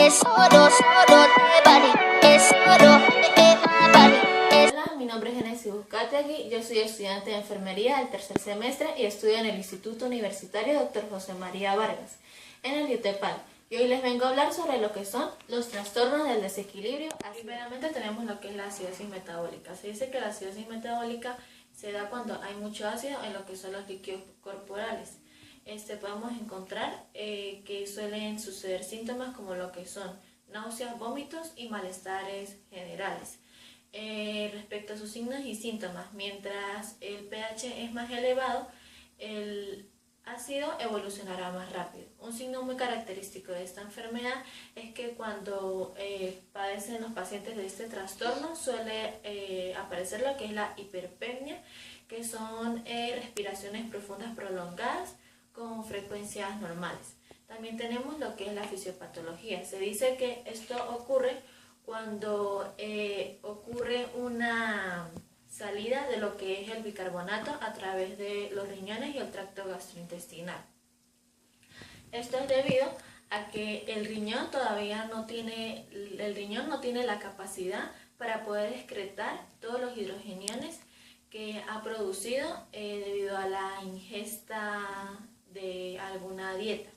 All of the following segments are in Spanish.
Hola, mi nombre es Genesis Buscategui, yo soy estudiante de enfermería del tercer semestre y estudio en el Instituto Universitario Dr. José María Vargas, en el IUTEPAL. Y hoy les vengo a hablar sobre lo que son los trastornos del desequilibrio. Primeramente tenemos lo que es la acidosis metabólica. Se dice que la acidosis metabólica se da cuando hay mucho ácido en lo que son los líquidos corporales. Podemos encontrar que suelen suceder síntomas como lo que son náuseas, vómitos y malestares generales. Respecto a sus signos y síntomas, mientras el pH es más elevado, el ácido evolucionará más rápido. Un signo muy característico de esta enfermedad es que cuando padecen los pacientes de este trastorno suele aparecer lo que es la hiperpnea, que son respiraciones profundas prolongadas con frecuencias normales. También tenemos lo que es la fisiopatología. Se dice que esto ocurre cuando ocurre una salida de lo que es el bicarbonato a través de los riñones y el tracto gastrointestinal. Esto es debido a que el riñón no tiene la capacidad para poder excretar todos los hidrogeniones que ha producido debido a la ingesta de alguna dieta.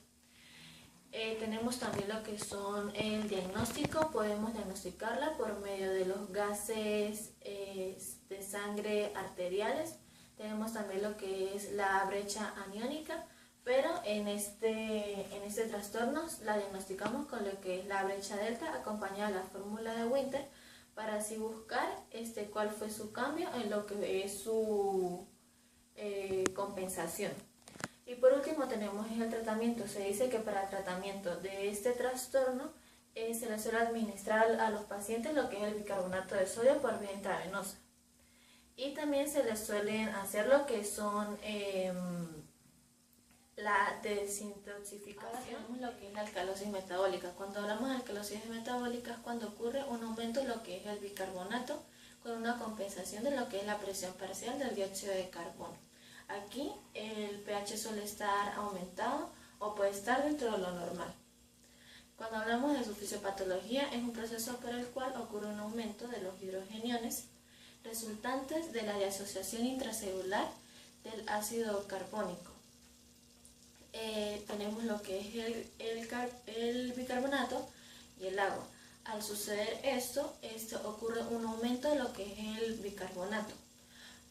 Tenemos también lo que son el diagnóstico. Podemos diagnosticarla por medio de los gases de sangre arteriales. Tenemos también lo que es la brecha aniónica, pero en este trastorno la diagnosticamos con lo que es la brecha delta acompañada de la fórmula de Winter, para así buscar cuál fue su cambio en lo que es su compensación. Y por último tenemos el tratamiento. Se dice que para el tratamiento de este trastorno se le suele administrar a los pacientes lo que es el bicarbonato de sodio por vía intravenosa. Y también se les suelen hacer lo que son la desintoxicación, lo que es la alcalosis metabólica. Cuando hablamos de alcalosis metabólica es cuando ocurre un aumento en lo que es el bicarbonato con una compensación de lo que es la presión parcial del dióxido de carbono. Aquí el pH suele estar aumentado o puede estar dentro de lo normal. Cuando hablamos de su fisiopatología, es un proceso por el cual ocurre un aumento de los hidrogeniones resultantes de la disociación intracelular del ácido carbónico. Tenemos lo que es el bicarbonato y el agua. Al suceder esto ocurre un aumento de lo que es el bicarbonato.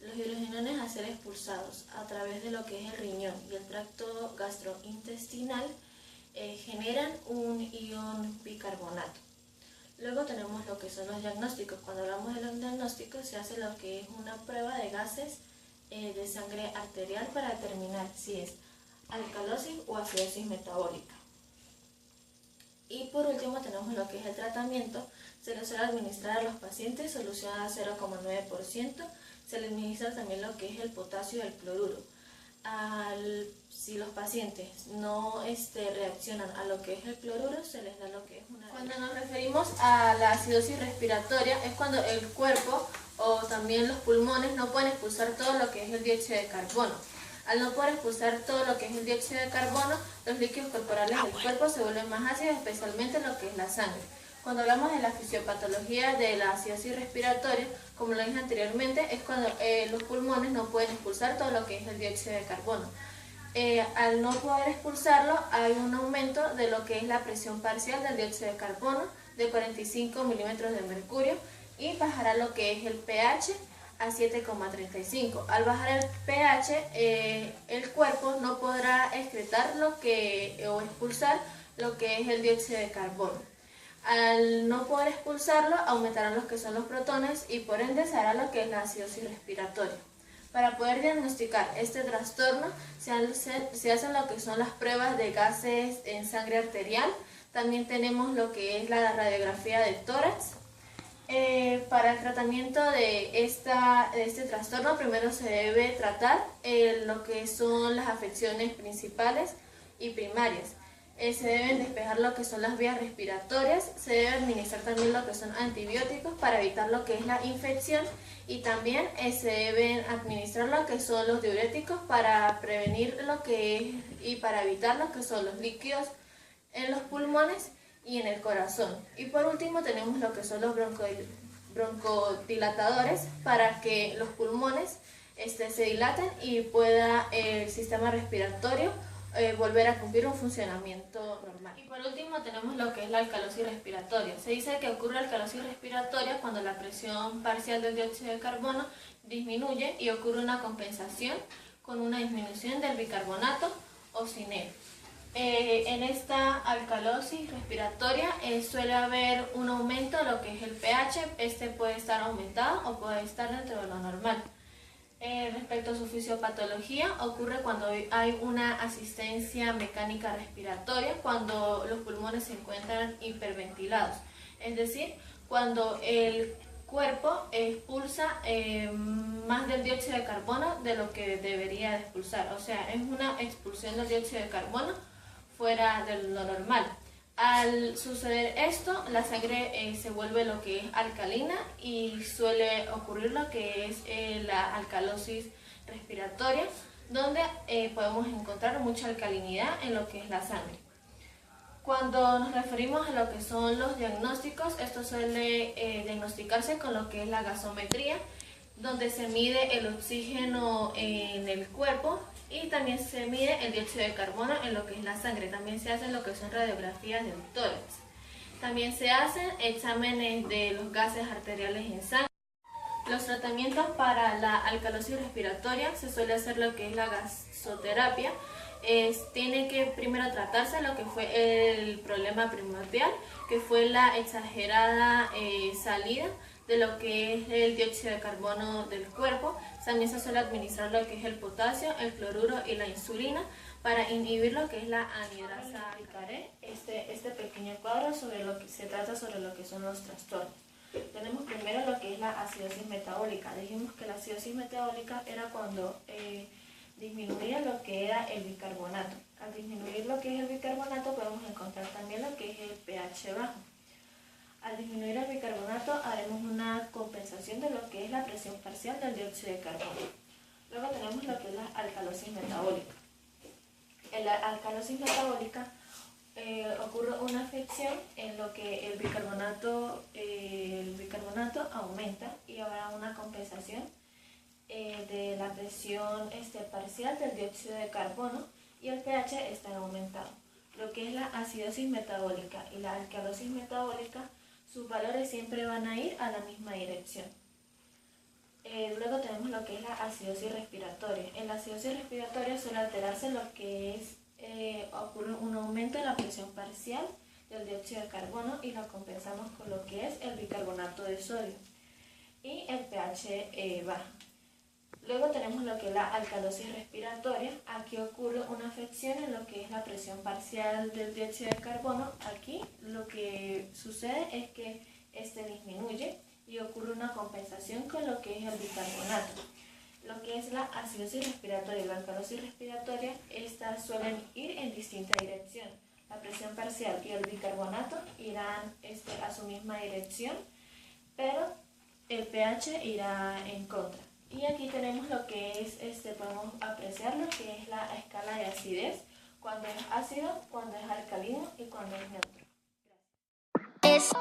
Los hidrogeniones, al ser expulsados a través de lo que es el riñón y el tracto gastrointestinal, generan un ion bicarbonato. Luego tenemos lo que son los diagnósticos. Cuando hablamos de los diagnósticos se hace lo que es una prueba de gases de sangre arterial para determinar si es alcalosis o acidosis metabólica. Y por último tenemos lo que es el tratamiento. Se le suele administrar a los pacientes solución a 0,9%. Se le administra también lo que es el potasio y el cloruro. Si los pacientes no reaccionan a lo que es el cloruro, se les da lo que es una... Cuando nos referimos a la acidosis respiratoria es cuando el cuerpo o también los pulmones no pueden expulsar todo lo que es el dióxido de carbono. Al no poder expulsar todo lo que es el dióxido de carbono, los líquidos corporales del cuerpo se vuelven más ácidos, especialmente lo que es la sangre. Cuando hablamos de la fisiopatología de la acidosis respiratoria, como lo dije anteriormente, es cuando los pulmones no pueden expulsar todo lo que es el dióxido de carbono. Al no poder expulsarlo, hay un aumento de lo que es la presión parcial del dióxido de carbono de 45 milímetros de mercurio y bajará lo que es el pH a 7,35. Al bajar el pH, el cuerpo no podrá excretar o expulsar lo que es el dióxido de carbono. Al no poder expulsarlo, aumentarán los que son los protones y por ende se hará lo que es la acidosis respiratoria. Para poder diagnosticar este trastorno se hacen lo que son las pruebas de gases en sangre arterial. También tenemos lo que es la radiografía de tórax. Para el tratamiento de este trastorno primero se debe tratar lo que son las afecciones principales y primarias. Se deben despejar lo que son las vías respiratorias, se debe administrar también lo que son antibióticos para evitar lo que es la infección y también se deben administrar lo que son los diuréticos para prevenir y para evitar lo que son los líquidos en los pulmones y en el corazón. Y por último tenemos lo que son los broncodilatadores para que los pulmones se dilaten y pueda el sistema respiratorio volver a cumplir un funcionamiento normal. Y por último tenemos lo que es la alcalosis respiratoria. Se dice que ocurre alcalosis respiratoria cuando la presión parcial del dióxido de carbono disminuye y ocurre una compensación con una disminución del bicarbonato o sin él. En esta alcalosis respiratoria suele haber un aumento de lo que es el pH. Este puede estar aumentado o puede estar dentro de lo normal. Respecto a su fisiopatología, ocurre cuando hay una asistencia mecánica respiratoria, cuando los pulmones se encuentran hiperventilados, es decir, cuando el cuerpo expulsa más del dióxido de carbono de lo que debería expulsar, o sea, es una expulsión del dióxido de carbono fuera de lo normal. Al suceder esto, la sangre se vuelve lo que es alcalina y suele ocurrir lo que es la alcalosis respiratoria, donde podemos encontrar mucha alcalinidad en lo que es la sangre. Cuando nos referimos a lo que son los diagnósticos, esto suele diagnosticarse con lo que es la gasometría, donde se mide el oxígeno en el cuerpo y también se mide el dióxido de carbono en lo que es la sangre. También se hacen lo que son radiografías de tórax. También se hacen exámenes de los gases arteriales en sangre. Los tratamientos para la alcalosis respiratoria se suele hacer lo que es la gasoterapia. Tiene que primero tratarse lo que fue el problema primordial, que fue la exagerada salida de lo que es el dióxido de carbono del cuerpo. También se suele administrar lo que es el potasio, el cloruro y la insulina para inhibir lo que es la anhidrasa. Explicaré este pequeño cuadro sobre lo que se trata sobre lo que son los trastornos. Tenemos primero lo que es la acidosis metabólica. Dijimos que la acidosis metabólica era cuando disminuía lo que era el bicarbonato. Al disminuir lo que es el bicarbonato podemos encontrar también lo que es el pH bajo. Al disminuir el bicarbonato haremos una compensación de lo que es la presión parcial del dióxido de carbono. Luego tenemos lo que es la alcalosis metabólica. En la alcalosis metabólica ocurre una afección en lo que el bicarbonato aumenta y habrá una compensación de la presión parcial del dióxido de carbono y el pH está aumentado. Lo que es la acidosis metabólica y la alcalosis metabólica, sus valores siempre van a ir a la misma dirección. Luego tenemos lo que es la acidosis respiratoria. En la acidosis respiratoria suele alterarse lo que es, ocurre un aumento en la presión parcial del dióxido de carbono y lo compensamos con lo que es el bicarbonato de sodio y el pH baja. Luego tenemos lo que es la alcalosis respiratoria. Aquí ocurre una afección en lo que es la presión parcial del dióxido de carbono. Aquí lo que sucede es que disminuye y ocurre una compensación con lo que es el bicarbonato. Lo que es la acidosis respiratoria y la alcalosis respiratoria, estas suelen ir en distinta dirección. La presión parcial y el bicarbonato irán a su misma dirección, pero el pH irá en contra. Y aquí tenemos lo que es, podemos apreciar lo que es la escala de acidez, cuando es ácido, cuando es alcalino y cuando es neutro. Gracias.